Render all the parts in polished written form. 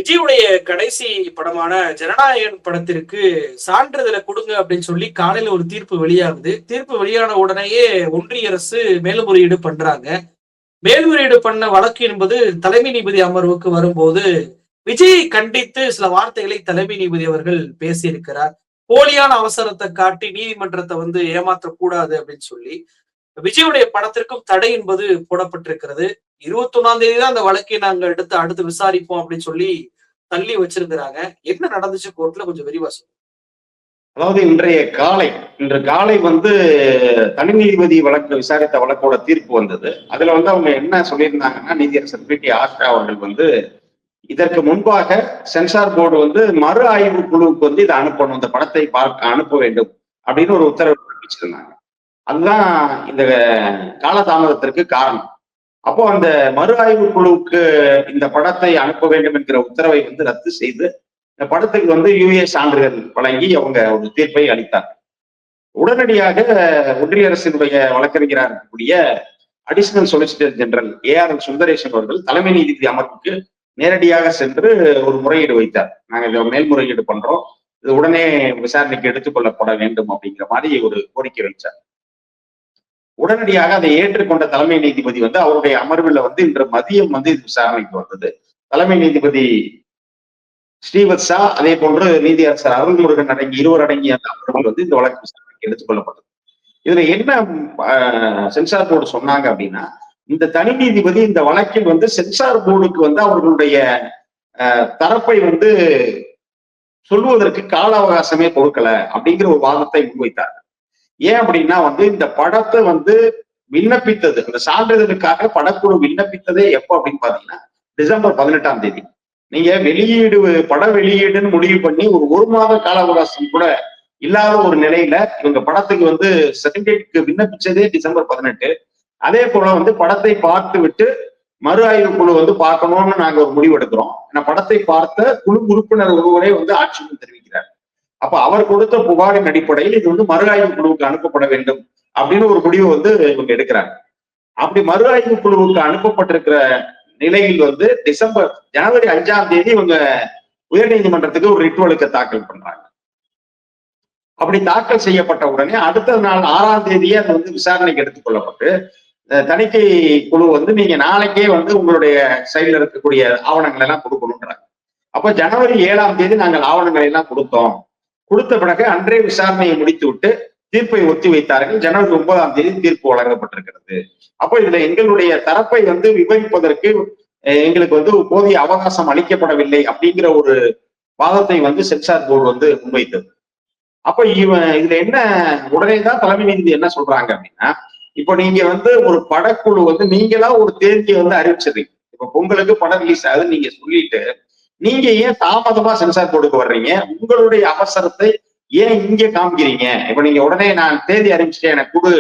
விஜயுடைய கடைசி படமான ஜனநாயகன் படத்திற்கு சான்றிதழை கொடுங்க அப்படின்னு சொல்லி காலையில ஒரு தீர்ப்பு வெளியாகுது. தீர்ப்பு வெளியான உடனேயே ஒன்றிய அரசு மேல்முறையீடு பண்றாங்க. மேல்முறையீடு பண்ண வழக்கு என்பது தலைமை நீதிபதி அமர்வுக்கு வரும்போது விஜயை கண்டித்து சில வார்த்தைகளை தலைமை நீதிபதி அவர்கள் பேசியிருக்கிறார். போலியான அவசரத்தை காட்டி நீதிமன்றத்தை ஏமாற்றக்கூடாது அப்படின்னு சொல்லி விஜயுடைய படத்திற்கும் தடை என்பது போடப்பட்டிருக்கிறது. 21ஆம் தேதி தான் அந்த வழக்கை நாங்க எடுத்து அடுத்து விசாரிப்போம் அப்படின்னு சொல்லி தள்ளி வச்சிருக்கிறாங்க. என்ன நடந்துச்சு கோர்ட்ல கொஞ்சம் விரிவா சொல்லுங்க. அதாவது இன்று காலை தனி நீதிபதி வழக்கு விசாரித்த வழக்கோட தீர்ப்பு வந்தது. அதுல அவங்க என்ன சொல்லியிருந்தாங்கன்னா, நீதியரசர் பி டி ஆஷா அவர்கள் இதற்கு முன்பாக சென்சார் போர்டு மறு ஆய்வு குழுவுக்கு இதை அனுப்பணும், இந்த படத்தை அனுப்ப வேண்டும் அப்படின்னு ஒரு உத்தரவு பிறப்பிச்சிருந்தாங்க. அதுதான் இந்த காலதாமதத்திற்கு காரணம். அப்போ அந்த மறு ஆய்வு குழுவுக்கு இந்த படத்தை அனுப்ப வேண்டும் என்கிற உத்தரவை ரத்து செய்து இந்த படத்துக்கு யுஏ சான்றிதழ் வழங்கி அவங்க ஒரு தீர்ப்பை அளித்தார். உடனடியாக ஒன்றிய அரசினுடைய வழக்கறிஞராக இருக்கக்கூடிய additional solicitor general AR Sundaresan அவர்கள் தலைமை நீதிபதி அமர்வுக்கு நேரடியாக சென்று ஒரு முறையீடு வைத்தார். நாங்க இதை மேல்முறையீடு பண்றோம், இது உடனே விசாரணைக்கு எடுத்துக்கொள்ளப்பட வேண்டும் அப்படிங்கிற மாதிரி ஒரு கோரிக்கை வைத்தார். உடனடியாக அதை ஏற்றுக்கொண்ட தலைமை நீதிபதி அவருடைய அமர்வில் இன்று மதியம் இது விசாரணைக்கு வந்தது. தலைமை நீதிபதி ஸ்ரீவத் ஷா, அதே போன்று நீதியரசர் அருள்முருகன் இருவர் அடங்கிய அந்த அமர்வில் இந்த வழக்கு விசாரணைக்கு எடுத்துக்கொள்ளப்பட்டது. இதுல என்ன சென்சார் போர்டு சொன்னாங்க அப்படின்னா, இந்த தனி நீதிபதி இந்த வழக்கில் சென்சார் போர்டுக்கு அவர்களுடைய தரப்பை சொல்வதற்கு கால அவகாசமே கொடுக்கல அப்படிங்கிற ஒரு வாதத்தை முன்வைத்தார். ஏன் அப்படின்னா இந்த படத்தை விண்ணப்பித்தது, அந்த சான்றிதழுக்காக படக்குழு விண்ணப்பித்ததே எப்போ அப்படின்னு பாத்தீங்கன்னா டிசம்பர் 18ஆம் தேதி. நீங்க பட வெளியீடுன்னு முடிவு பண்ணி ஒரு மாத கால அவகாசம் கூட இல்லாத ஒரு நிலையில இவங்க படத்துக்கு சர்டிபிகேட்டுக்கு விண்ணப்பிச்சதே டிசம்பர் 18. அதே போல படத்தை பார்த்து விட்டு மறு ஆய்வு குழு பார்க்கணும்னு நாங்க ஒரு முடிவு எடுக்கிறோம். படத்தை பார்த்த குழு உறுப்பினர் ஒருவரே ஆட்சேபம் தெரிவிக்கிறார். அப்ப அவர் கொடுத்த புகாரின் அடிப்படையில் இது மறு ஆய்வு குழுவுக்கு அனுப்பப்பட வேண்டும் அப்படின்னு ஒரு முடிவு இவங்க எடுக்கிறாங்க. அப்படி மறு ஆய்வு குழுவுக்கு அனுப்பப்பட்டிருக்கிற நிலையில் ஜனவரி 5ஆம் தேதி இவங்க உயர்நீதிமன்றத்துக்கு ஒரு ரிட் வழக்கு தாக்கல் பண்றாங்க. அப்படி தாக்கல் செய்யப்பட்ட உடனே அடுத்த நாள் 6ஆம் தேதியே அது விசாரணைக்கு எடுத்துக்கொள்ளப்பட்டு தணிக்கை குழு நீங்க நாளைக்கே உங்களுடைய சைட்ல இருக்கக்கூடிய ஆவணங்கள் எல்லாம் கொடுக்கணும்ன்றாங்க. அப்ப ஜனவரி 7ஆம் தேதி நாங்கள் ஆவணங்களை எல்லாம் கொடுத்த பிறகு அன்றே விசாரணையை முடித்து விட்டு தீர்ப்பை ஒத்தி வைத்தார்கள். ஜனவரி 9ஆம் தேதி தீர்ப்பு வழங்கப்பட்டிருக்கிறது. அப்போ இதுல எங்களுடைய தரப்பை விவரிப்பதற்கு எங்களுக்கு போதிய அவகாசம் அளிக்கப்படவில்லை அப்படிங்கிற ஒரு வாதத்தை சென்சார் போர்டு முன்வைத்தது. அப்ப இதுல என்ன உடனேதான் தலைமை நீதிபதி என்ன சொல்றாங்க அப்படின்னா, இப்போ நீங்க ஒரு படக்குழு நீங்களா ஒரு தேதியை அறிவிச்சிருக்கீங்க. இப்ப பொங்கலுக்கு படம் ரிலீஸ் ஆகுதுன்னு நீங்க சொல்லிட்டு நீங்க ஏன் தாமதமா சென்சார் போர்டுக்கு வர்றீங்க? உங்களுடைய அவசரத்தை ஏன் இங்க காமிக்கிறீங்க? இப்ப நீங்க உடனே நான் தேதி அறிவிச்சிட்டேன் எனக்கு கொடு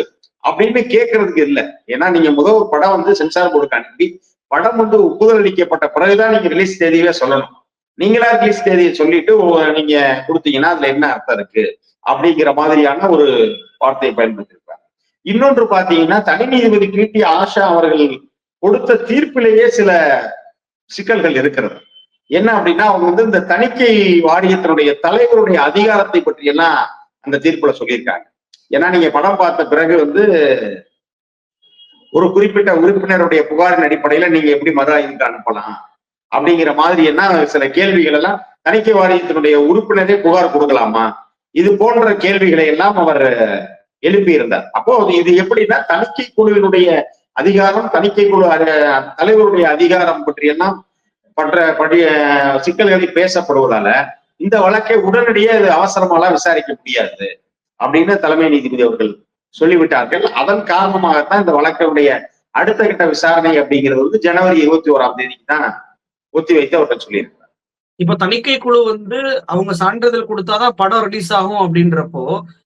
அப்படின்னு கேட்கறதுக்கு இல்லை. ஏன்னா நீங்க முதல் ஒரு படம் சென்சார் போர்டுக்கு அனுப்பி படம் ஒப்புதல் அளிக்கப்பட்ட பிறகுதான் நீங்க ரிலீஸ் தேதியே சொல்லணும். நீங்களா ரிலீஸ் தேதியை சொல்லிட்டு நீங்க கொடுத்தீங்கன்னா அதுல என்ன அர்த்தம் இருக்கு அப்படிங்கிற மாதிரியான ஒரு வார்த்தையை பயன்படுத்தியிருப்பாங்க. இன்னொன்று பாத்தீங்கன்னா, தனி நீதிபதி பி டி ஆஷா அவர்கள் கொடுத்த தீர்ப்பிலேயே சில சிக்கல்கள் இருக்கிறது. என்ன அப்படின்னா, அவங்க இந்த தணிக்கை வாரியத்தினுடைய தலைவருடைய அதிகாரத்தை பற்றி எல்லாம் அந்த தீர்ப்புல சொல்லியிருக்காங்க. ஏன்னா நீங்க படம் பார்த்த பிறகு ஒரு குறிப்பிட்ட உறுப்பினருடைய புகாரின் அடிப்படையில நீங்க எப்படி மறு ஆய்வுக்கு அனுப்பலாம் அப்படிங்கிற மாதிரி என்ன சில கேள்விகள் எல்லாம் தணிக்கை வாரியத்தினுடைய உறுப்பினரே புகார் கொடுக்கலாமா, இது போன்ற கேள்விகளை எல்லாம் அவர் எழுப்பி இருந்தார். அப்போ இது எப்படின்னா, தணிக்கை குழுவினுடைய அதிகாரம், தணிக்கை குழு தலைவருடைய அதிகாரம் பற்றி எல்லாம் சிக்கல்களை பேசப்படுவதால இந்த வழக்கை உடனடியே இது அவசரமாலாம் விசாரிக்க முடியாது அப்படின்னு தலைமை நீதிபதி அவர்கள் சொல்லிவிட்டார்கள். அதன் காரணமாகத்தான் இந்த வழக்கினுடைய அடுத்த கட்ட விசாரணை அப்படிங்கிறது ஜனவரி 21ஆம் தேதிக்கு தான் ஒத்தி வைத்து அவர்கள் சொல்லியிருக்கிறார். இப்ப தணிக்கை குழு அவங்க சான்றிதழ் கொடுத்தாதான் படம் ரிலீஸ் ஆகும் அப்படின்றப்போ,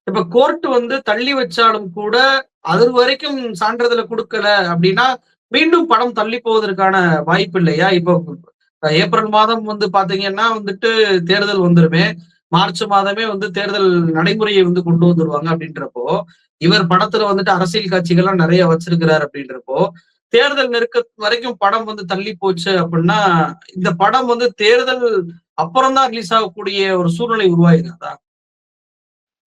இப்ப கோர்ட் தள்ளி வச்சாலும் கூட அது வரைக்கும் சான்றிதழை கொடுக்கல அப்படின்னா மீண்டும் படம் தள்ளி போவதற்கான வாய்ப்பு இல்லையா? இப்போ ஏப்ரல் மாதம் பாத்தீங்கன்னா தேர்தல் வந்துருமே, மார்ச் மாதமே தேர்தல் நடைமுறையை கொண்டு வந்துருவாங்க அப்படின்றப்போ, இவர் படத்துல அரசியல் காட்சிகள்லாம் நிறைய வச்சிருக்கிறார் அப்படின்றப்போ தேர்தல் நெருக்க வரைக்கும் படம் வந்து தள்ளி போச்சு அப்படின்னா, இந்த படம் வந்து தேர்தல் அப்புறம் தான் ரிலீஸ் ஆகக்கூடிய ஒரு சூழ்நிலை உருவாகிராதா?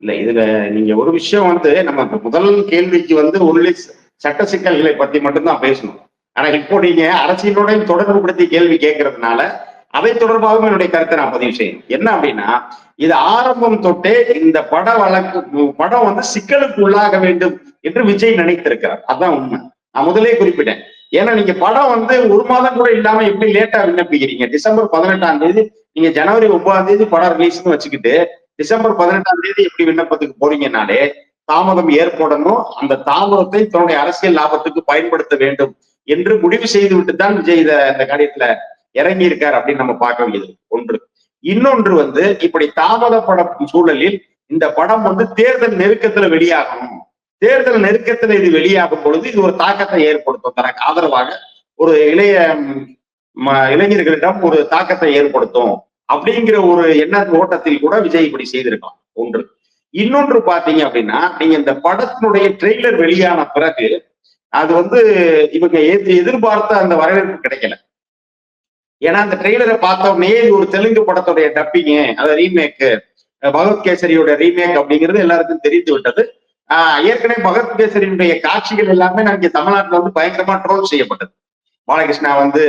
இல்ல இதுல நீங்க ஒரு விஷயம் வந்து நம்ம முதல் கேள்விக்கு வந்து ஒன்லி சட்ட சிக்கல்களை பத்தி மட்டும்தான் பேசணும். ஆனா இப்போ நீங்க அரசியலுடைய தொடர்புபடுத்தி கேள்வி கேட்கறதுனால அதை தொடர்பாகவும் என்னுடைய கருத்தை நான் பதிவு செய்யணும். என்ன அப்படின்னா, இது ஆரம்பம் தொட்டே இந்த படம் வந்து சிக்கலுக்கு உள்ளாக வேண்டும் என்று விஜய் நினைத்திருக்கிறார். அதான் உண்மை. நான் முதலே குறிப்பிட்டேன். ஏன்னா நீங்க படம் வந்து ஒரு மாதம் கூட இல்லாம எப்படி லேட்டா விண்ணப்பிக்கிறீங்க? டிசம்பர் 18ஆம் தேதி நீங்க ஜனவரி 9ஆம் தேதி படம் ரிலீஸ்னு வச்சுக்கிட்டு டிசம்பர் 18ஆம் தேதி எப்படி விண்ணப்பத்துக்கு போறீங்கனாலே தாமதம் ஏற்படணும். அந்த தாமதத்தை தன்னுடைய அரசியல் லாபத்துக்கு பயன்படுத்த வேண்டும் என்று முடிவு செய்து விட்டு தான் விஜய் இந்த காரியத்துல இறங்கி இருக்கார் அப்படின்னு நம்ம பார்க்க வேண்டியது ஒன்று. இன்னொன்று வந்து இப்படி தாமதப்படும் சூழலில் இந்த படம் வந்து தேர்தல் நெருக்கத்துல வெளியாகணும். தேர்தல் நெருக்கத்துல இது வெளியாகும் பொழுது இது ஒரு தாக்கத்தை ஏற்படுத்தும். தனக்கு ஆதரவாக ஒரு இளைஞர்களிடம் ஒரு தாக்கத்தை ஏற்படுத்தும் அப்படிங்கிற ஒரு எண்ண ஓட்டத்தில் கூட விஜய் இப்படி செய்திருக்கலாம். ஒன்று. இன்னொன்று பாத்தீங்க அப்படின்னா, நீங்க இந்த படத்தினுடைய ட்ரெய்லர் வெளியான பிறகு அது வந்து இவங்க எதிர்பார்த்த அந்த வரவேற்பு கிடைக்கல. ஏன்னா அந்த ட்ரெய்லரை பார்த்த உடனே இது ஒரு தெலுங்கு படத்துடைய டப்பிங்கு, அது ரீமேக், பகவத் கேசரியோட ரீமேக் அப்படிங்கிறது எல்லாருக்கும் தெரிந்து விட்டது. ஏற்கனவே பகவத் கேசரியினுடைய காட்சிகள் எல்லாமே நமக்கு தமிழ்நாட்டில் வந்து பயங்கரமா ட்ரோல் செய்யப்பட்டது. பாலகிருஷ்ணா வந்து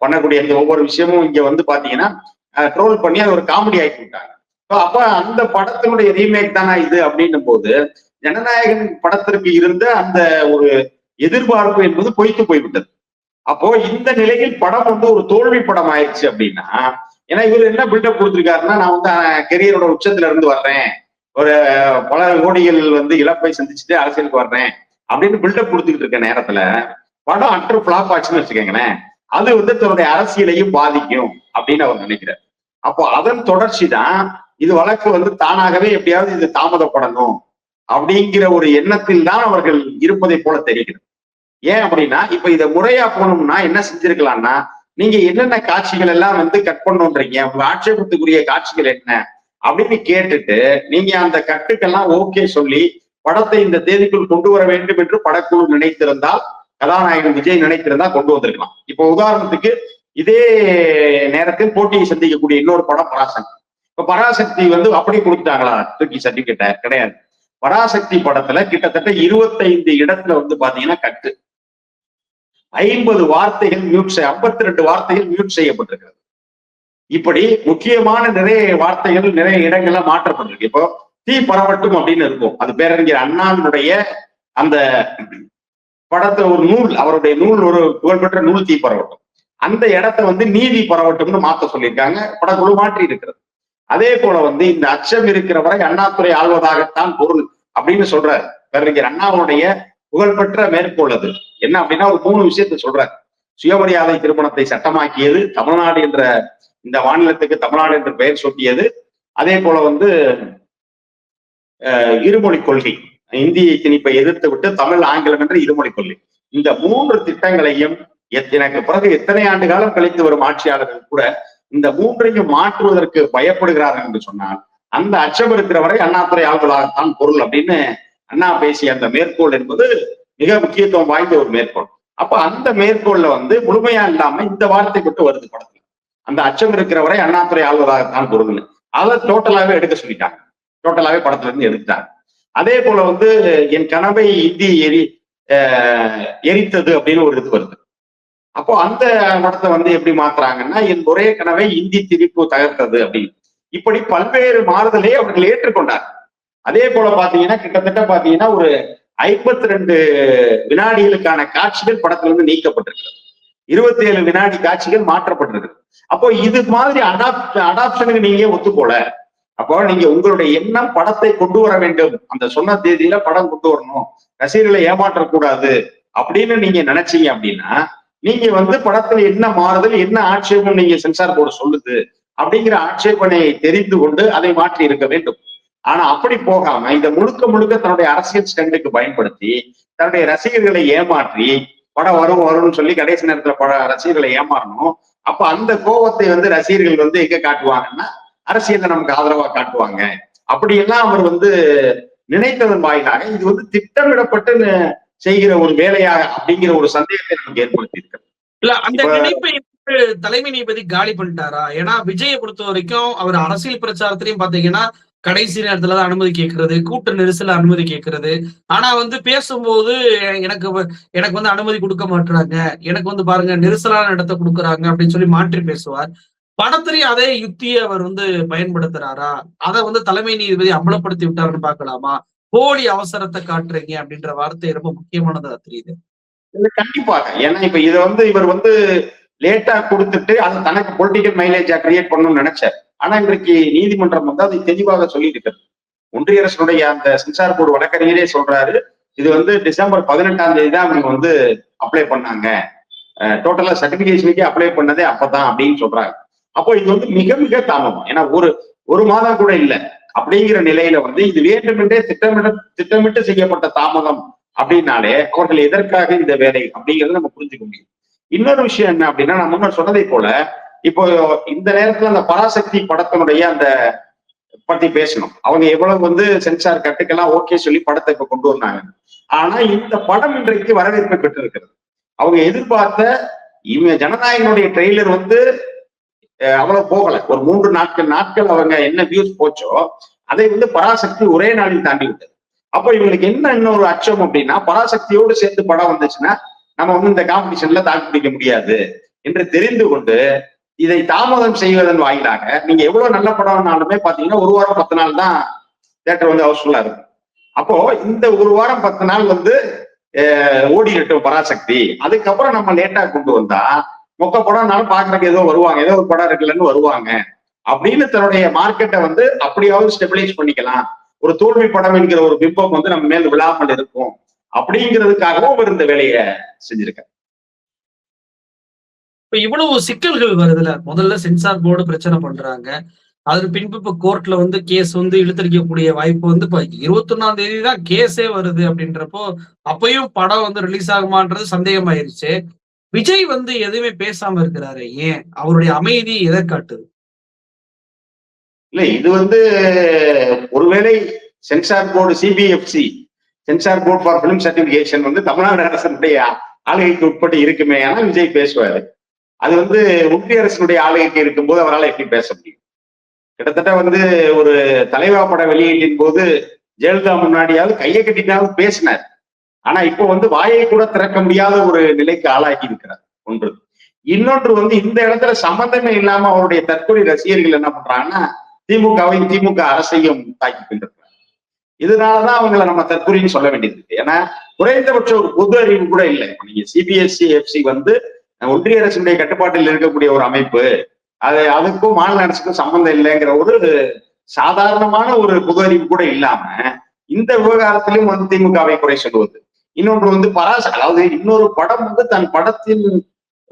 பண்ணக்கூடிய இந்த ஒவ்வொரு விஷயமும் இங்க வந்து பாத்தீங்கன்னா ட்ரோல் பண்ணி அதை ஒரு காமெடி ஆக்கி விட்டாங்க. அப்ப அந்த படத்தினுடைய ரீமேக் தானே இது அப்படின்னும் போது ஜனநாயகன் படத்திற்கு இருந்த அந்த ஒரு எதிர்பார்ப்பு என்பது பொய்த்து போய்விட்டது. அப்போ இந்த நிலையில் படம் வந்து ஒரு தோல்வி படம் ஆயிடுச்சு அப்படின்னா, ஏன்னா இவர் என்ன பில்டப் கொடுத்திருக்காருன்னா, நான் வந்து கெரியரோட உச்சத்துல இருந்து வர்றேன், ஒரு பல கோடிகள் வந்து இழப்பை சந்திச்சுட்டு அரசியலுக்கு வர்றேன் அப்படின்னு பில்டப் கொடுத்துக்கிட்டு இருக்க நேரத்துல படம் அற்று பிளாப் ஆச்சுன்னு வச்சுக்கோங்களேன், அது வந்து தன்னுடைய அரசியலையும் பாதிக்கும் அப்படின்னு அவர் நினைக்கிறார். அப்போ அதன் தொடர்ச்சி தான் இது வழக்கு வந்து தானாகவே எப்படியாவது இது தாமதப்படணும் அப்படிங்கிற ஒரு எண்ணத்தில் தான் அவர்கள் இருப்பதை போல தெரிகிறது. ஏன் அப்படின்னா, இப்ப இதை முறையா போகணும்னா என்ன செஞ்சிருக்கலாம்னா, நீங்க என்னென்ன காட்சிகள் எல்லாம் வந்து கட் பண்ணுன்றீங்க, உங்க ஆட்சேபத்துக்குரிய காட்சிகள் என்ன அப்படின்னு கேட்டுட்டு நீங்க அந்த கட்டுக்கெல்லாம் ஓகே சொல்லி படத்தை இந்த தேதிக்குள் கொண்டு வர வேண்டும் என்று படக்குழு நினைத்திருந்தால், கதாநாயகன் விஜய் நினைத்திருந்தா கொண்டு வந்திருக்கலாம். இப்போ உதாரணத்துக்கு இதே நேரத்தில் போட்டியை சந்திக்கக்கூடிய இன்னொரு படம் பராசக்தி. இப்ப பராசக்தி வந்து அப்படி கொடுத்துட்டாங்களா தூக்கி சர்டிபிகேட்ட? கிடையாது. பராசக்தி படத்துல கிட்டத்தட்ட 25 இடத்துல வந்து பாத்தீங்கன்னா கட்டு, 50 வார்த்தைகள் மியூட் 52 வார்த்தைகள் மியூட் செய்யப்பட்டிருக்கிறது. இப்படி முக்கியமான நிறைய வார்த்தைகள் நிறைய இடங்கள்ல மாற்றப்பட்டிருக்கு. இப்போ தீ பரவட்டும் அப்படின்னு இருக்கும், அது பேரறிஞர் அண்ணாவினுடைய அந்த படத்தை ஒரு நூல், அவருடைய நூல் ஒரு புகழ்பெற்ற நூல் தீ பரவட்டும், அந்த இடத்த வந்து நீதி பரவட்டும்னு மாத்த சொல்லியிருக்காங்க. படக்குழு மாற்றி இருக்கிறது. அதே போல வந்து இந்த அச்சம் இருக்கிற வரை அண்ணாதுரை ஆள்வதாகத்தான் பொருள் அப்படின்னு சொல்றாரு பேரறிஞர் அண்ணாவுடைய புகழ்பெற்ற மேற்கோள். அது என்ன அப்படின்னா ஒரு 3 விஷயத்த சொல்றாரு. சுயமரியாதை திருமணத்தை சட்டமாக்கியது, தமிழ்நாடு என்ற இந்த மாநிலத்துக்கு தமிழ்நாடு என்று பெயர் சூட்டியது, அதே போல வந்து இருமொழி கொள்கை, இந்தியை திணிப்பை எதிர்த்து விட்டு தமிழ் ஆங்கிலம் என்ற இருமொழி கொள்கை. இந்த 3 திட்டங்களையும் எனக்கு பிறகு எத்தனை ஆண்டு காலம் கழித்து வரும் ஆட்சியாளர்கள் கூட இந்த 3ஐயும் மாற்றுவதற்கு பயப்படுகிறார்கள் என்று சொன்னால், அந்த அச்சம் இருக்கிற வரை அண்ணாதுரை ஆள்வதாகத்தான் பொருள் அப்படின்னு அண்ணா பேசிய அந்த மேற்கோள் என்பது மிக முக்கியத்துவம் வாய்ந்த ஒரு மேற்கோள். அப்ப அந்த மேற்கோள்ல வந்து முழுமையா இல்லாம இந்த வார்த்தை மட்டும் வருது படத்துல, அந்த அச்சம் இருக்கிற வரை அண்ணாதுரை ஆள்வதாகத்தான் பொருள்னு. அதை டோட்டலாவே எடுக்க சொல்லிட்டாங்க, டோட்டலாவே படத்துல இருந்து எடுத்துட்டாங்க. அதே போல வந்து என் கனவை இந்தி எரித்தது அப்படின்னு ஒரு இது வருது. அப்போ அந்த படத்தை வந்து எப்படி மாத்துறாங்கன்னா, என் ஒரே கனவை இந்தி திணிப்பு தகர்த்தது அப்படின்னு. இப்படி பல்வேறு மாறுதலை அவர்கள் ஏற்றுக்கொண்டார். அதே போல பாத்தீங்கன்னா கிட்டத்தட்ட பாத்தீங்கன்னா ஒரு 52 வினாடிகளுக்கான காட்சிகள் படத்துல இருந்து நீக்கப்பட்டிருக்கிறது. 27 வினாடி காட்சிகள் மாற்றப்பட்டிருக்கு. அப்போ இது மாதிரி அடாப்ஷனுக்கு நீங்க ஒத்து போல. அப்போ நீங்க உங்களுடைய எண்ணம் படத்தை கொண்டு வர வேண்டும், அந்த சொன்ன தேதியில படம் கொண்டு வரணும், ரசிகர்களை ஏமாற்றக்கூடாது அப்படின்னு நீங்க நினைச்சீங்க அப்படின்னா, நீங்க வந்து படத்துல என்ன மாறுதல், என்ன ஆட்சேபம் நீங்க சென்சார் போர்டு சொல்லுது அப்படிங்கிற ஆட்சேபனையை தெரிந்து கொண்டு அதை மாற்றி இருக்க வேண்டும். ஆனா அப்படி போகாம இதை முழுக்க முழுக்க தன்னுடைய அரசியல் ஸ்டண்டுக்கு பயன்படுத்தி தன்னுடைய ரசிகர்களை ஏமாற்றி படம் வரும்னு சொல்லி கடைசி நேரத்துல ரசிகர்களை ஏமாறணும். அப்ப அந்த கோபத்தை வந்து ரசிகர்கள் வந்து எங்க காட்டுவாங்கன்னா அரசியல்ல நமக்கு ஆதரவா காட்டுவாங்க. அப்படியெல்லாம் அவர் வந்து நினைத்ததன் வாயிலாக இது வந்து திட்டமிடப்பட்டு செய்கிற ஒரு வேலையாக அப்படிங்கிற ஒரு சந்தேகத்தை நமக்கு ஏற்படுத்தி இருக்கிறது. இல்ல அந்த இப்ப நினைப்பை தலைமை நீதிபதி காலி பண்ணிட்டாரா? ஏன்னா விஜயை பொறுத்த வரைக்கும் அவர் அரசியல் பிரச்சாரத்திலையும் பாத்தீங்கன்னா கடைசி நேரத்துலதான் அனுமதி கேட்கறது, கூட்ட நெரிசல அனுமதி கேட்கறது. ஆனா வந்து பேசும்போது எனக்கு எனக்கு வந்து அனுமதி கொடுக்க மாட்டாங்க, எனக்கு வந்து பாருங்க நெரிசலான இடத்தை கொடுக்குறாங்க அப்படின்னு சொல்லி மாற்றி பேசுவார். படத்திலையும் அதே யுக்தியை அவர் வந்து பயன்படுத்துறாரா? அதை வந்து தலைமை நீதிபதி அம்பலப்படுத்தி விட்டாருன்னு பாக்கலாமா? போலி அவசரத்தை காட்டுறீங்க அப்படின்ற வார்த்தை ரொம்ப முக்கியமானதா தெரியுது. கண்டிப்பாக. ஏன்னா இப்ப இதை வந்து இவர் வந்து லேட்டா கொடுத்துட்டு அது தனக்கு பொலிட்டிக்கல் மைலேஜா கிரியேட் பண்ணணும்னு நினைச்சார். ஆனா இன்றைக்கு நீதிமன்றம் வந்து அதை தெளிவாக சொல்லியிருக்கிறது. ஒன்றிய அரசுடைய அந்த சென்சார் போர்டு வழக்கறிஞரே சொல்றாரு, இது வந்து டிசம்பர் 18ஆம் தேதி தான் அவங்க வந்து அப்ளை பண்ணாங்க, டோட்டலா சர்டிபிகேஷனுக்கே அப்ளை பண்ணதே அப்பதான் அப்படின்னு சொல்றாங்க. அப்போ இது வந்து மிக மிக தாமதம். ஏன்னா ஒரு ஒரு மாதம் கூட இல்லை அப்படிங்கிற நிலையில வந்து இது வேண்டுமென்றே திட்டமிட்டு செய்யப்பட்ட தாமதம் அப்படின்னாலே அவர்கள் எதற்காக இந்த வேலை அப்படிங்கறத நம்ம புரிஞ்சுக்க முடியும். இன்னொரு விஷயம் என்ன அப்படின்னா, நான் முன்னர் சொன்னதை போல இப்போ இந்த நேரத்துல அந்த பராசக்தி படத்தினுடைய அந்த பத்தி பேசணும். அவங்க எவ்வளவு வந்து சென்சார் கட்டுக்கெல்லாம் ஓகே சொல்லி படத்தை இப்ப கொண்டு வந்தாங்க. ஆனா இந்த படம் இன்றைக்கு வரவேற்பை பெற்றிருக்கிறது. அவங்க எதிர்பார்த்த இவங்க ஜனநாயகனுடைய ட்ரெய்லர் வந்து அவ்வளவு போகல. ஒரு 3 நாட்கள் அவங்க என்ன வியூஸ் போச்சோ அதை வந்து பராசக்தி ஒரே நாளில் தாண்டி விட்டது. அப்ப இவங்களுக்கு என்ன இன்னொரு அச்சம் அப்படின்னா, பராசக்தியோடு சேர்த்து படம் வந்துச்சுன்னா நம்ம வந்து இந்த காம்படிஷன்ல தாக்கு பிடிக்க முடியாது என்று தெரிந்து கொண்டு இதை தாமதம் செய்வதன் வாயிலாக நீங்க எவ்வளவு நல்ல படம்னாலுமே பாத்தீங்கன்னா 1 வாரம் 10 நாள் தான் தியேட்டர் வந்து ஹவுஸ்ஃபுல்லா இருக்கும். அப்போ இந்த 1 வாரம் 10 நாள் வந்து ஓடிடட்டும் பராசக்தி, அதுக்கப்புறம் நம்ம லேட்டா கொண்டு வந்தா மொக்க படம்னாலும் பாக்குறதுக்கு ஏதோ வருவாங்க, ஏதோ ஒரு படம் இருக்குல்லன்னு வருவாங்க அப்படின்னு தன்னுடைய மார்க்கெட்டை வந்து அப்படியாவது ஸ்டெபிலைஸ் பண்ணிக்கலாம். ஒரு தோல்வி படம் என்கிற ஒரு பிம்பம் வந்து நம்ம மேல் விழாமல் இருக்கும் அப்படிங்கிறதுக்காகவும் அவர் இந்த வேலையை செஞ்சிருக்காரு. இப்ப இவ்வளவு சிக்கல்கள் வருதுல, முதல்ல சென்சார் போர்டு பிரச்சனை பண்றாங்க. அதன் பின்பு இப்ப கோர்ட்ல வந்து கேஸ் வந்து இழுத்தடிக்கக்கூடிய வாய்ப்பு வந்து இப்ப 21ஆம் தேதி தான் கேஸே வருது அப்படின்றப்போ, அப்பயும் படம் வந்து ரிலீஸ் ஆகுமான்றது சந்தேகமாயிருச்சு. விஜய் வந்து எதுவுமே பேசாம இருக்கிறாரு. ஏன்? அவருடைய அமைதி எதை காட்டுது? இல்ல இது வந்து ஒருவேளை censor board CBFC, censor board for film certification வந்து தமிழ்நாடு அரசனுடைய ஆளுகைக்கு உட்பட்டு இருக்குமே ஆனால் விஜய் பேசுவாரு. அது வந்து ஒன்றிய அரசினுடைய ஆளுகைக்கு இருக்கும்போது அவரால் எப்படி பேச முடியும்? கிட்டத்தட்ட வந்து ஒரு தலைவா பட வெளியீட்டின் போது ஜெயலலிதா முன்னாடியாவது கையை கட்டிட்டாவது பேசினார். ஆனா இப்போ வந்து வாயை கூட திறக்க முடியாத ஒரு நிலைக்கு ஆளாக்கி இருக்கிறார். ஒன்று. இன்னொன்று வந்து இந்த இடத்துல சம்பந்தமே இல்லாம அவருடைய தற்கொலை ரசிகர்கள் என்ன பண்றாங்கன்னா திமுகவையும் திமுக அரசையும் தாக்கி கொண்டிருக்கிறார். இதனாலதான் அவங்களை நம்ம தற்கொலைன்னு சொல்ல வேண்டியது இருக்கு. ஏன்னா குறைந்தபட்ச ஒரு பொது அறிவு கூட இல்லை. நீங்க சிபிஎஸ்சி எஃப்சி வந்து ஒன்றிய அரசுடைய கட்டுப்பாட்டில் இருக்கக்கூடிய ஒரு அமைப்பு, அதுக்கும் மாநில அரசுக்கும் சம்பந்தம் இல்லைங்கிற ஒரு சாதாரணமான ஒரு பொது அறிவு கூட இல்லாம இந்த விவகாரத்திலும் வந்து திமுகவை குறை சொல்லுவது. இன்னொன்று வந்து அதாவது இன்னொரு படம் வந்து தன் படத்தின்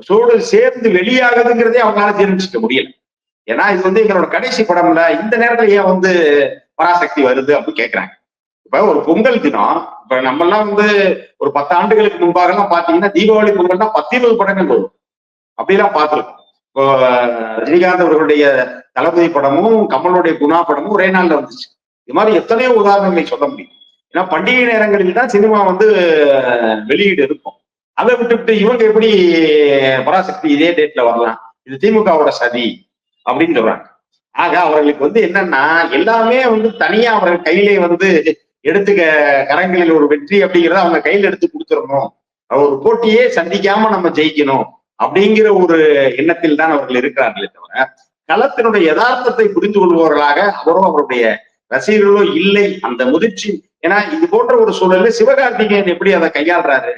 சூழல் சேர்ந்து வெளியாகுதுங்கிறதே அவங்களால ஜீரணிச்சுக்க முடியல. ஏன்னா இது வந்து எங்களோட கடைசி படம்ல இந்த நேரத்துல ஏன் வந்து பராசக்தி வருது அப்படின்னு கேட்கிறாங்க. இப்ப ஒரு பொங்கல் தினம், இப்ப நம்ம எல்லாம் வந்து ஒரு 10 ஆண்டுகளுக்கு முன்பாக எல்லாம் பாத்தீங்கன்னா தீபாவளி பொங்கல்னா 10-20 படங்கள் வரும். அப்படிலாம் பார்த்திருக்கோம். இப்போ ரஜினிகாந்த் அவர்களுடைய தளபதி படமும் கமலுடைய குணா படமும் ஒரே நாள்ல வந்துச்சு. இது மாதிரி எத்தனையோ உதாரணங்களை சொல்ல முடியும். ஏன்னா பண்டிகை நேரங்களில் தான் சினிமா வந்து வெளியீடு இருக்கும். அதை விட்டுவிட்டு இவங்க எப்படி பராசக்தி இதே டேட்ல வரலாம், இது திமுகவோட சதி அப்படின்னு சொல்றாங்க. ஆக அவர்களுக்கு வந்து என்னன்னா எல்லாமே வந்து தனியா அவர்கள் கையிலே வந்து எடுத்துக்க கரங்களில் ஒரு வெற்றி அப்படிங்கிறத அவங்க கையில எடுத்து கொடுத்துடணும், ஒரு போட்டியே சந்திக்காம நம்ம ஜெயிக்கணும் அப்படிங்கிற ஒரு எண்ணத்தில் தான் அவர்கள் இருக்கிறார்களே தவிர களத்தினுடைய யதார்த்தத்தை புரிந்து கொள்பவர்களாக அவரும் அவருடைய ரசிகர்களோ இல்லை. அந்த முதிர்ச்சி, ஏன்னா இது போன்ற ஒரு சூழல்ல சிவகார்த்திகேயன் எப்படி அதை கையாளுறாரு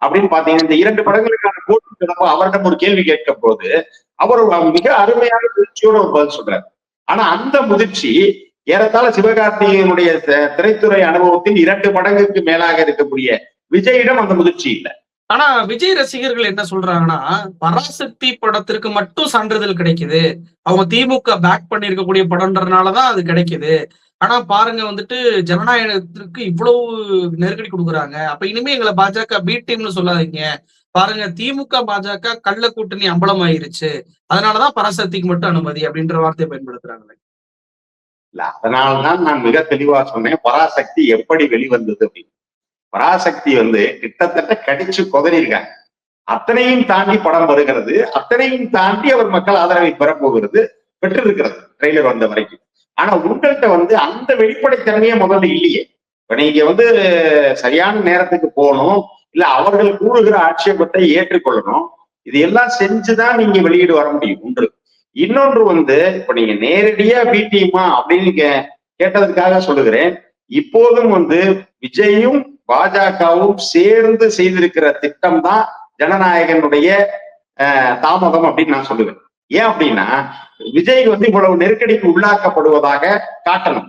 அப்படின்னு பாத்தீங்கன்னா இந்த 2 படங்களுக்கான போட்டி தொடர்பு அவரிடம் ஒரு கேள்வி கேட்க போது அவர் மிக அருமையான முதிர்ச்சியோட ஒரு பதில் சொல்றாரு. ஆனா அந்த முதிர்ச்சி ஏறத்தாழ சிவகார்த்திகேயனுடைய திரைத்துறை அனுபவத்தின் 2 மடங்குக்கு மேலாக இருக்கக்கூடிய விஜயிடம் அந்த முதிர்ச்சி இல்லை. ஆனா விஜய் ரசிகர்கள் என்ன சொல்றாங்கன்னா, பராசக்தி படத்திற்கு மட்டும் சான்றிதழ் கிடைக்குது, அவங்க திமுக பேக் பண்ணி இருக்கக்கூடிய படம்ன்றதுனாலதான் அது கிடைக்குது. ஆனா பாருங்க வந்துட்டு ஜனநாயகத்திற்கு இவ்வளவு நெருக்கடி கொடுக்குறாங்க, அப்ப இனிமே எங்களை பாஜக பி டீம்னு சொல்லாதீங்க, பாருங்க திமுக பாஜக கள்ள கூட்டணி அம்பலமாயிருச்சு, அதனாலதான் பராசக்திக்கு மட்டும் அனுமதி அப்படின்ற வார்த்தையை பயன்படுத்துறாங்களே. இல்ல அதனால்தான் நான் மிக தெளிவா சொன்னேன் பராசக்தி எப்படி வெளிவந்தது அப்படின்னு. பராசக்தி வந்து கிட்டத்தட்ட கடிச்சு கொதறியிருக்காங்க. அத்தனையும் தாண்டி படம் வருகிறது, அத்தனையும் தாண்டி அவர் மக்கள் ஆதரவை பெறப்போகிறது, பெற்றிருக்கிறது ட்ரெய்லர் வந்த வரைக்கும். ஆனா உங்கள்கிட்ட வந்து அந்த வெளிப்படைத்தன்மையே முதல்ல இல்லையே. இப்ப நீங்க வந்து சரியான நேரத்துக்கு போகணும், இல்ல அவர்கள் கூறுகிற ஆட்சேபத்தை ஏற்றுக்கொள்ளணும். இது எல்லாம் செஞ்சுதான் நீங்க வெளியீடு வர முடியும் ஒன்று. இன்னொன்று வந்து இப்ப நீங்க நேரடியா பி டீமா அப்படின்னு கேட்டதுக்காக சொல்லுகிறேன். இப்போதும் வந்து விஜயும் பாஜகவும் சேர்ந்து செய்திருக்கிற திட்டம் தான் ஜனநாயகனுடைய தாமதம் அப்படின்னு நான் சொல்லுவேன். ஏன் அப்படின்னா விஜய் வந்து இவ்வளவு நெருக்கடிக்கு உள்ளாக்கப்படுவதாக காட்டணும்.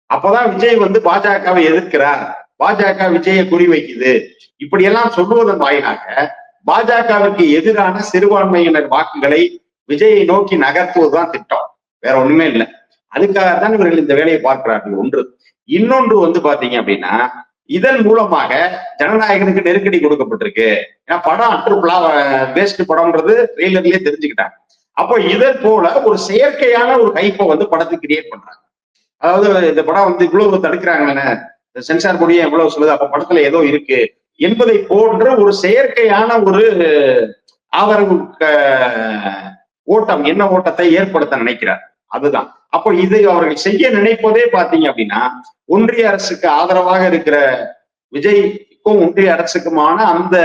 அப்பதான் விஜய் வந்து பாஜகவை எதிர்க்கிறார், பாஜக விஜயை குறிவைக்குது, இப்படியெல்லாம் சொல்லுவதன் வாயிலாக பாஜகவுக்கு எதிரான சிறுபான்மையினர் வாக்குகளை விஜயை நோக்கி நகர்த்துவதுதான் திட்டம், வேற ஒண்ணுமே இல்லை. அதுக்காகத்தான் இவர்கள் இந்த வேலையை பார்க்கிறார்கள் ஒன்று. இன்னொன்று வந்து பாத்தீங்க அப்படின்னா இதன் மூலமாக ஜனநாயகனுக்கு நெருக்கடி கொடுக்கப்பட்டிருக்கு. ஏன்னா படம் அற்றுப்புலா வேஸ்ட் படம்ன்றது ட்ரெய்லர்லயே தெரிஞ்சுக்கிட்டாங்க. அப்போ இதன் போல ஒரு செயற்கையான ஒரு ஹைப்பை வந்து படத்துக்கு கிரியேட் பண்றாங்க. அதாவது இந்த படம் வந்து இவ்வளவு தடுக்கிறாங்கன்னு சென்சார் போர்டியே எவ்வளவு சொல்லுது, அப்ப படத்துல ஏதோ இருக்கு என்பதை போன்ற ஒரு செயற்கையான ஒரு ஆதரவு ஓட்டம், என்ன ஓட்டத்தை ஏற்படுத்த நினைக்கிறார். அதுதான். அப்போ இதை அவர்கள் செய்ய நினைப்பதே பாத்தீங்க அப்படின்னா ஒன்றிய அரசுக்கு ஆதரவாக இருக்கிற விஜய்க்கும் ஒன்றிய அரசுக்குமான அந்த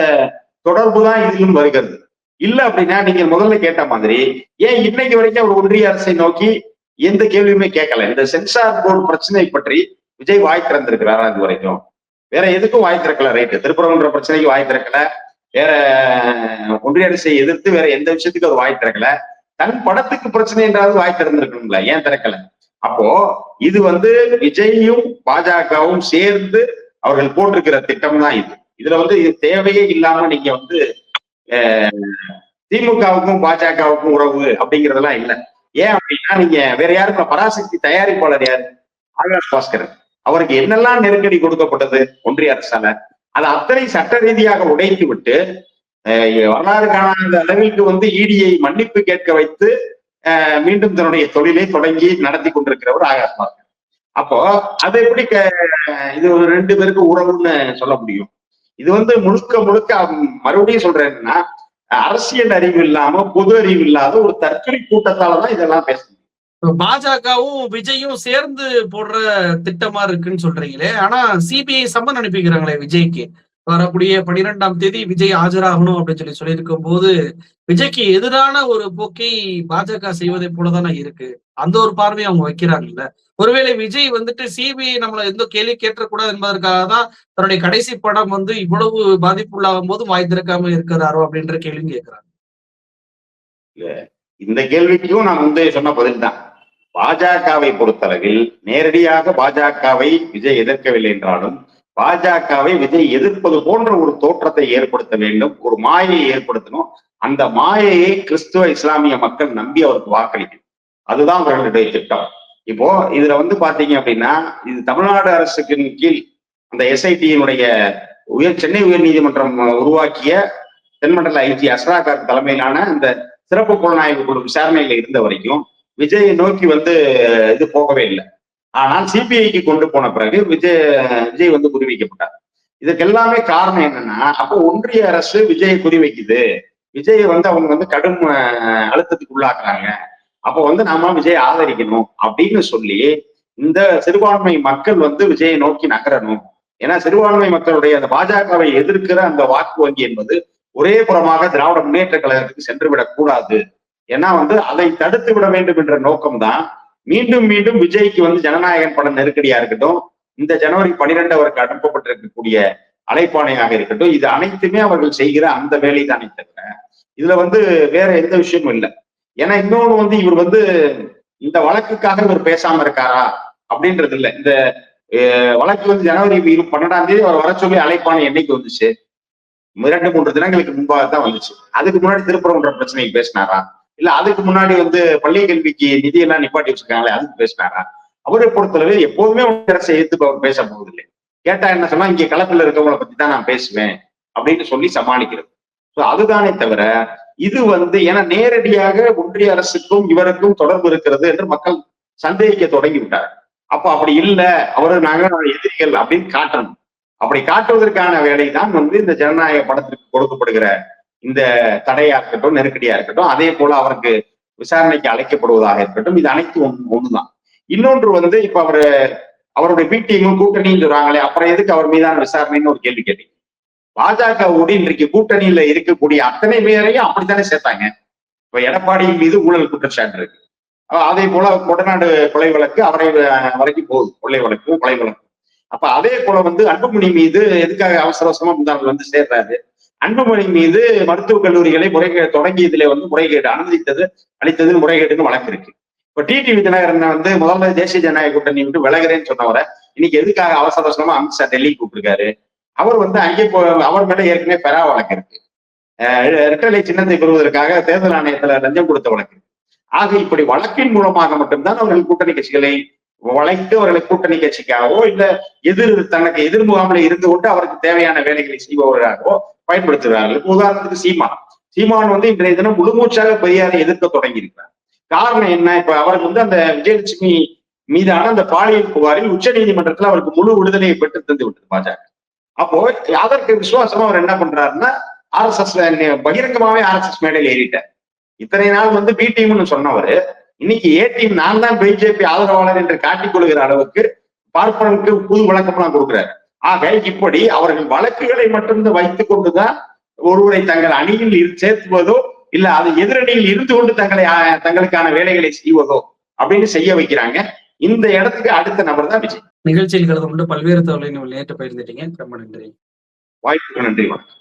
தொடர்பு தான் இதிலும் வருகிறது. இல்ல அப்படின்னா நீங்க முதல்ல கேட்ட மாதிரி ஏன் இன்னைக்கு வரைக்கும் அவர் ஒன்றிய அரசை நோக்கி எந்த கேள்வியுமே கேட்கல. இந்த சென்சார் போர்டு பிரச்சனை பற்றி விஜய் வாய் திறந்திருக்கிறாரா இது வரைக்கும்? வேற எதுக்கும் வாய் திறக்கல. ரைட்டு, திருப்பரங்குன்ற பிரச்சனைக்கு வாய் திறக்கல, வேற ஒன்றிய அரசை எதிர்த்து வேற எந்த விஷயத்துக்கு அவர் வாய் திறக்கல. தன் படத்துக்கு பிரச்சனை என்றாவது வாய் திறந்திருக்கணும்ல, ஏன் திறக்கல? அப்போ இது வந்து விஜயும் பாஜகவும் சேர்ந்து அவர்கள் போட்டிருக்கிற திட்டம் தான் இது. இதுல வந்து இது தேவையே இல்லாம நீங்க வந்து திமுகவுக்கும் பாஜகவுக்கும் உறவு அப்படிங்கறதெல்லாம் இல்லை. ஏன் அப்படின்னா நீங்க வேற யாருக்கும் பராசக்தி தயாரிப்பாளர் யாரு? ஆகாஷ் பாஸ்கரன். அவருக்கு என்னெல்லாம் நெருக்கடி கொடுக்கப்பட்டது ஒன்றிய அரசால, அதை அத்தனை சட்ட ரீதியாக உடைத்து விட்டு வரலாறு காணாத அளவிற்கு வந்து இடியை மன்னிப்பு கேட்க வைத்து மீண்டும் தன்னுடைய தொழிலை தொடங்கி நடத்தி கொண்டிருக்கிறவர் ஆகாஷ் பாஸ்கர். அப்போ அது எப்படி இது ஒரு ரெண்டு பேருக்கு உறவுன்னு சொல்ல முடியும்? இது வந்து முழுக்க முழுக்க மறுபடியும் சொல்றேன்னா அரசியல் அறிவு இல்லாம பொது அறிவு இல்லாத ஒரு தற்கொலை கூட்டத்தாலதான் இதெல்லாம் பேச முடியும். பாஜகவும் விஜயும் சேர்ந்து போடுற திட்டமா இருக்குன்னு சொல்றீங்களே, ஆனா சிபிஐ சம்மன் அனுப்பிக்கிறாங்களே விஜய்க்கு. வரக்கூடிய 12ஆம் தேதி விஜய் ஆஜராகணும் அப்படின்னு சொல்லியிருக்கும் போது விஜய்க்கு எதிரான ஒரு போக்கை பாஜக செய்வதை போலதானே இருக்கு. அந்த ஒரு பார்வையை அவங்க வைக்கிறாங்கல்ல. ஒருவேளை விஜய் வந்துட்டு சிபிஐ நம்மள எந்த கேள்வி கேட்டக்கூடாது என்பதற்காக தான் தன்னுடைய கடைசி படம் வந்து இவ்வளவு பாதிப்புள்ளாகும் போது வாய் திறக்காம இருக்கிறாரோ அப்படின்ற கேள்வியும் கேட்கிறாங்க. இந்த கேள்விக்கும் நான் முந்தைய சொன்ன பதில் தான். பாஜகவை பொறுத்தளவில் நேரடியாக பாஜகவை விஜய் எதிர்க்கவில்லை என்றாலும் பாஜகவை விஜய் எதிர்ப்பது போன்ற ஒரு தோற்றத்தை ஏற்படுத்த வேண்டும், ஒரு மாயையை ஏற்படுத்தணும். அந்த மாயையை கிறிஸ்துவ இஸ்லாமிய மக்கள் நம்பி அவருக்கு வாக்களிக்கணும். அதுதான் அவர்களுடைய திட்டம். இப்போ இதுல வந்து பாத்தீங்க அப்படின்னா இது தமிழ்நாடு அரசுக்கு கீழ் அந்த எஸ்ஐடியினுடைய சென்னை உயர் நீதிமன்றம் உருவாக்கிய தென்மண்டல ஐஜி அஸ்ராகார் தலைமையிலான அந்த சிறப்பு புலனாய்வு குழு விசாரணையில இருந்த வரைக்கும் விஜயை நோக்கி வந்து இது போகவே இல்லை. ஆனால் சிபிஐக்கு கொண்டு போன பிறகு விஜய் வந்து குறிவைக்கப்பட்டார். இதுக்கு எல்லாமே காரணம் என்னன்னா அப்போ ஒன்றிய அரசு விஜயை குறிவைக்குது, விஜயை வந்து அவங்க வந்து கடும் அழுத்தத்துக்கு உள்ளாக்குறாங்க, அப்போ வந்து நாம விஜயை ஆதரிக்கணும் அப்படின்னு சொல்லி இந்த சிறுபான்மை மக்கள் வந்து விஜயை நோக்கி நகரணும். ஏன்னா சிறுபான்மை மக்களுடைய அந்த பாஜகவை எதிர்க்கிற அந்த வாக்கு வங்கி என்பது ஒரே புறமாக திராவிட முன்னேற்ற கழகத்துக்கு சென்று விடக்கூடாது. ஏன்னா வந்து அதை தடுத்து விட வேண்டும் என்ற நோக்கம்தான் மீண்டும் மீண்டும் விஜய்க்கு வந்து ஜனநாயகன் படம் நெருக்கடியா இருக்கட்டும், இந்த ஜனவரி 12 அவருக்கு அனுப்பப்பட்டிருக்கக்கூடிய அழைப்பாணையாக இருக்கட்டும், இது அனைத்துமே அவர்கள் செய்கிற அந்த வேலை தானே தவிர இதுல வந்து வேற எந்த விஷயமும் இல்லை. ஏன்னா இன்னொன்று வந்து இவர் வந்து இந்த வழக்குக்காக இவர் பேசாம இருக்காரா அப்படின்றது இல்லை. இந்த வழக்கு வந்து ஜனவரி 12ஆம் தேதி அவர் வர சொல்லி அழைப்பாணை என்னைக்கு வந்துச்சு? 2-3 தினங்களுக்கு முன்பாக தான் வந்துச்சு. அதுக்கு முன்னாடி திருப்பரங்குன்ற பிரச்சனைக்கு பேசினாரா? இல்ல அதுக்கு முன்னாடி வந்து பள்ளி கல்விக்கு நிதியெல்லாம் நிப்பாட்டி வச்சிருக்காங்களே அதுக்கு பேசினாரா? அவரை பொறுத்தளவு எப்போதுமே அரசை எதிர்த்து அவர் பேச போவதில்லை. கேட்டா என்ன சொன்னா இங்க களத்துல இருக்கவங்களை பத்தி தான் நான் பேசுவேன் அப்படின்னு சொல்லி சமாளிக்கிறது. அதுதானே தவிர இது வந்து ஏன்னா நேரடியாக ஒன்றிய அரசுக்கும் இவருக்கும் தொடர்பு இருக்கிறது என்று மக்கள் சந்தேகிக்க தொடங்கி விட்டார். அப்ப அப்படி இல்லை, அவரு நாங்க எதிரிகள் அப்படின்னு காட்டணும். அப்படி காட்டுவதற்கான வேலை தான் வந்து இந்த ஜனநாயக படத்திற்கு கொடுக்கப்படுகிற இந்த தடையா இருக்கட்டும், நெருக்கடியா இருக்கட்டும், அதே போல அவருக்கு விசாரணைக்கு அழைக்கப்படுவதாக இருக்கட்டும், இது அனைத்தும் ஒண்ணுதான். இன்னொன்று வந்து இப்ப அவருடைய பி டீமும் கூட்டணின்னு சொல்றாங்களே, அப்புறம் எதுக்கு அவர் மீதான விசாரணைன்னு ஒரு கேள்வி கேட்டீங்க. பாஜகவோடு இன்றைக்கு கூட்டணியில இருக்கக்கூடிய அத்தனை பேரையும் அப்படித்தானே சேர்த்தாங்க. இப்ப எடப்பாடி மீது ஊழல் குற்றச்சாட்டு இருக்கு. அதே போல கொடநாடு கொலை வழக்கு அவரை வரைக்கும் போகுது, கொள்ளை வழக்கு, கொலை வழக்கு. அப்ப அதே போல வந்து அன்புமணி மீது எதுக்காக அவசர அவசரமா முந்தாள் வந்து சேர்றாரு. அன்புமணி மீது மருத்துவக் கல்லூரிகளை தொடங்கியதுல வந்து முறைகேடு அளித்தது முறைகேடுன்னு வழக்கு இருக்கு. இப்ப டிடிவி தினகரன் வந்து முதல்ல தேசிய ஜனநாயக கூட்டணி விட்டு விலகுறேன்னு சொன்னவரை இன்னைக்கு எதுக்காக அவசர அவசரமா அமித்ஷா டெல்லிக்கு கூப்பிட்டுருக்காரு. அவர் வந்து அங்கே அவர் மேல ஏற்கனவே பெறா வழக்கு இருக்கு. இரட்டலை சின்னத்தை பெறுவதற்காக தேர்தல் ஆணையத்துல லஞ்சம் கொடுத்த வழக்கு. ஆக இப்படி வழக்கின் மூலமாக மட்டும்தான் அவர்கள் கூட்டணி கட்சிகளை வளைத்து அவர்களை கூட்டணி கட்சிக்காகவோ இல்ல தனக்கு எதிர் முகாமில் இருந்து கொண்டு அவருக்கு தேவையான வேலைகளை செய்பவர்களாகவோ பயன்படுத்துகிறார்கள். உதாரணத்துக்கு சீமான் வந்து இன்றைய தினம் முழுமூச்சாக பெரியாரை எதிர்க்க தொடங்கி இருக்கிறார். காரணம் என்ன? இப்ப அவருக்கு வந்து அந்த விஜயலட்சுமி மீதான அந்த பாலியல் புகாரில் உச்ச நீதிமன்றத்தில் அவருக்கு முழு விடுதலையை பெற்று தந்து விட்டது பாஜக. அப்போ அதற்கு விசுவாசமா அவர் என்ன பண்றாருன்னா RSS பகிரங்கமாவே RSS மேடையில் ஏறிட்டார். இத்தனை நாள் வந்து பி டீம்னு சொன்னவர் இன்னைக்கு ஏ டீம், நான் தான் பிஜேபி ஆதரவாளர் என்று காட்டிக் கொள்கிற அளவுக்கு பார்ப்பனருக்கு புது வழக்கம்லாம் கொடுக்கிறார். ஆக இப்படி அவர்கள் வழக்குகளை மட்டும்தான் வைத்துக் கொண்டுதான் ஒருவரை தங்கள் அணியில் சேர்த்துவதோ இல்ல அது எதிரணியில் இருந்து கொண்டு தங்களுக்கான வேலைகளை செய்வதோ அப்படின்னு செய்ய வைக்கிறாங்க. இந்த இடத்துக்கு அடுத்த நபர் தான் விஜய். நிகழ்ச்சியில் கலந்து கொண்டு பல்வேறு தகவலை நேற்று பகிர்ந்துட்டீங்க. ரொம்ப நன்றி. வாய்ப்புக்கு நன்றி. வணக்கம்.